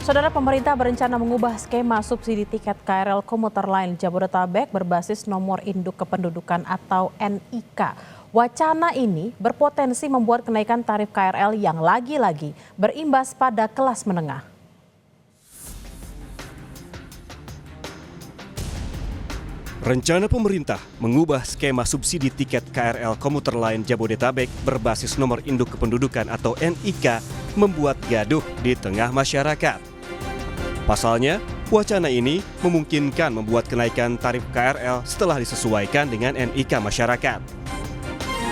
Saudara, pemerintah berencana mengubah skema subsidi tiket KRL komuter lain Jabodetabek berbasis nomor induk kependudukan atau NIK. Wacana ini berpotensi membuat kenaikan tarif KRL yang lagi-lagi berimbas pada kelas menengah. Rencana pemerintah mengubah skema subsidi tiket KRL komuter lain Jabodetabek berbasis nomor induk kependudukan atau NIK membuat gaduh di tengah masyarakat. Pasalnya, wacana ini memungkinkan membuat kenaikan tarif KRL setelah disesuaikan dengan NIK masyarakat.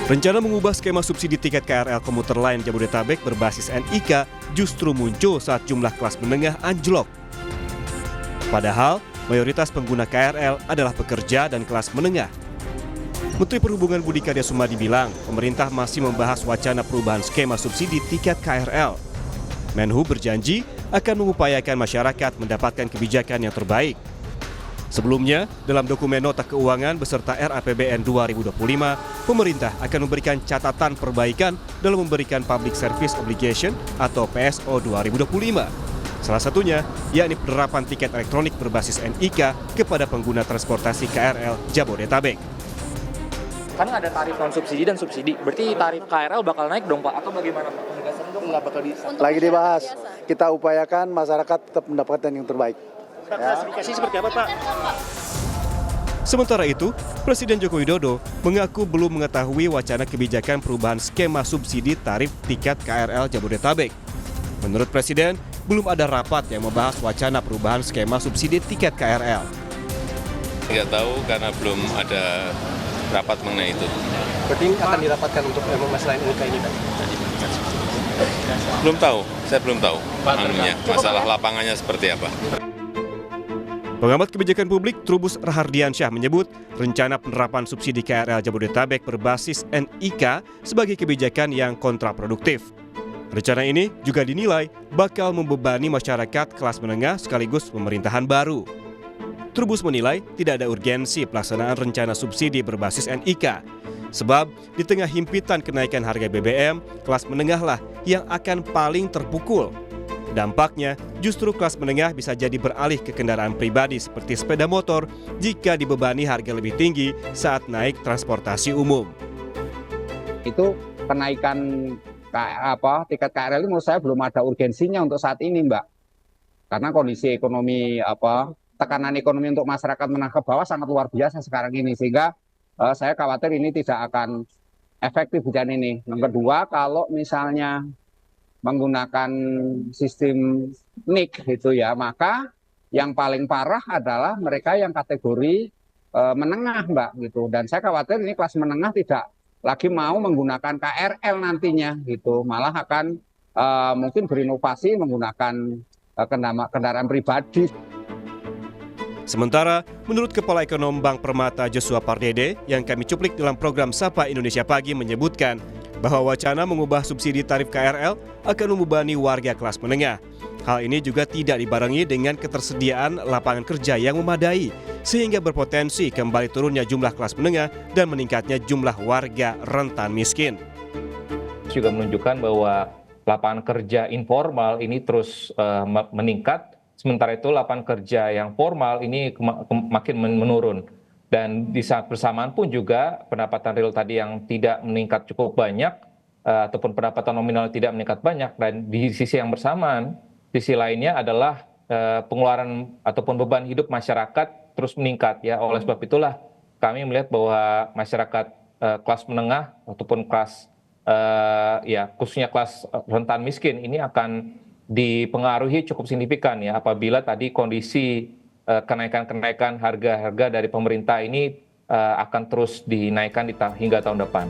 Rencana mengubah skema subsidi tiket KRL komuter lain Jabodetabek berbasis NIK justru muncul saat jumlah kelas menengah anjlok. Padahal, mayoritas pengguna KRL adalah pekerja dan kelas menengah. Menteri Perhubungan Budi Karya Sumadi bilang, pemerintah masih membahas wacana perubahan skema subsidi tiket KRL. Menhub berjanji akan mengupayakan masyarakat mendapatkan kebijakan yang terbaik. Sebelumnya, dalam dokumen nota keuangan beserta RAPBN 2025, pemerintah akan memberikan catatan perbaikan dalam memberikan Public Service Obligation atau PSO 2025. Salah satunya, yakni penerapan tiket elektronik berbasis NIK kepada pengguna transportasi KRL Jabodetabek. Karena ada tarif non-subsidi dan subsidi, berarti tarif KRL bakal naik dong Pak, atau bagaimana Pak? Lagi dibahas, kita upayakan masyarakat tetap mendapatkan yang terbaik. Klasifikasi seperti apa Pak? Sementara itu, Presiden Joko Widodo mengaku belum mengetahui wacana kebijakan perubahan skema subsidi tarif tiket KRL Jabodetabek. Menurut Presiden, belum ada rapat yang membahas wacana perubahan skema subsidi tiket KRL. Tidak tahu karena belum ada rapat mengenai itu. Berarti ini akan dirapatkan untuk masalah NIK ini Pak? Belum tahu, saya belum tahu masalah lapangannya seperti apa. Pengamat kebijakan publik Trubus Rahardiansyah menyebut rencana penerapan subsidi KRL Jabodetabek berbasis NIK sebagai kebijakan yang kontraproduktif. Rencana ini juga dinilai bakal membebani masyarakat kelas menengah sekaligus pemerintahan baru. Trubus menilai tidak ada urgensi pelaksanaan rencana subsidi berbasis NIK. Sebab di tengah himpitan kenaikan harga BBM, kelas menengahlah yang akan paling terpukul. Dampaknya justru kelas menengah bisa jadi beralih ke kendaraan pribadi seperti sepeda motor jika dibebani harga lebih tinggi saat naik transportasi umum. Itu kenaikan tiket KRL ini menurut saya belum ada urgensinya untuk saat ini, Mbak. Karena kondisi ekonomi tekanan ekonomi untuk masyarakat menengah ke bawah sangat luar biasa sekarang ini, sehingga saya khawatir ini tidak akan efektif hujan ini. Yang kedua, kalau misalnya menggunakan sistem NIK gitu ya, maka yang paling parah adalah mereka yang kategori menengah, Mbak, gitu. Dan saya khawatir ini kelas menengah tidak lagi mau menggunakan KRL nantinya gitu, malah akan mungkin berinovasi menggunakan kendaraan pribadi. Sementara, menurut Kepala Ekonom Bank Permata Joshua Pardede yang kami cuplik dalam program Sapa Indonesia Pagi menyebutkan bahwa wacana mengubah subsidi tarif KRL akan membebani warga kelas menengah. Hal ini juga tidak dibarengi dengan ketersediaan lapangan kerja yang memadai, sehingga berpotensi kembali turunnya jumlah kelas menengah dan meningkatnya jumlah warga rentan miskin. Juga menunjukkan bahwa lapangan kerja informal ini terus meningkat, sementara itu lapangan kerja yang formal ini makin menurun. Dan di saat bersamaan pun juga pendapatan real tadi yang tidak meningkat cukup banyak, ataupun pendapatan nominal tidak meningkat banyak, dan di sisi yang bersamaan, sisi lainnya adalah pengeluaran ataupun beban hidup masyarakat terus meningkat ya. Oleh sebab itulah kami melihat bahwa masyarakat kelas menengah ataupun kelas khususnya kelas rentan miskin ini akan dipengaruhi cukup signifikan ya apabila tadi kondisi kenaikan harga dari pemerintah ini akan terus dinaikkan hingga tahun depan.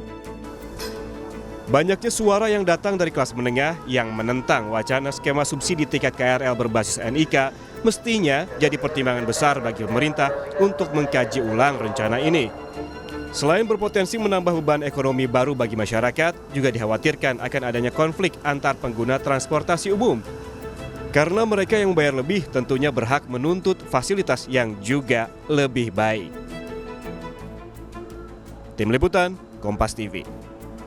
Banyaknya suara yang datang dari kelas menengah yang menentang wacana skema subsidi tiket KRL berbasis NIK mestinya jadi pertimbangan besar bagi pemerintah untuk mengkaji ulang rencana ini. Selain berpotensi menambah beban ekonomi baru bagi masyarakat, juga dikhawatirkan akan adanya konflik antar pengguna transportasi umum. Karena mereka yang membayar lebih tentunya berhak menuntut fasilitas yang juga lebih baik. Tim Liputan, Kompas TV.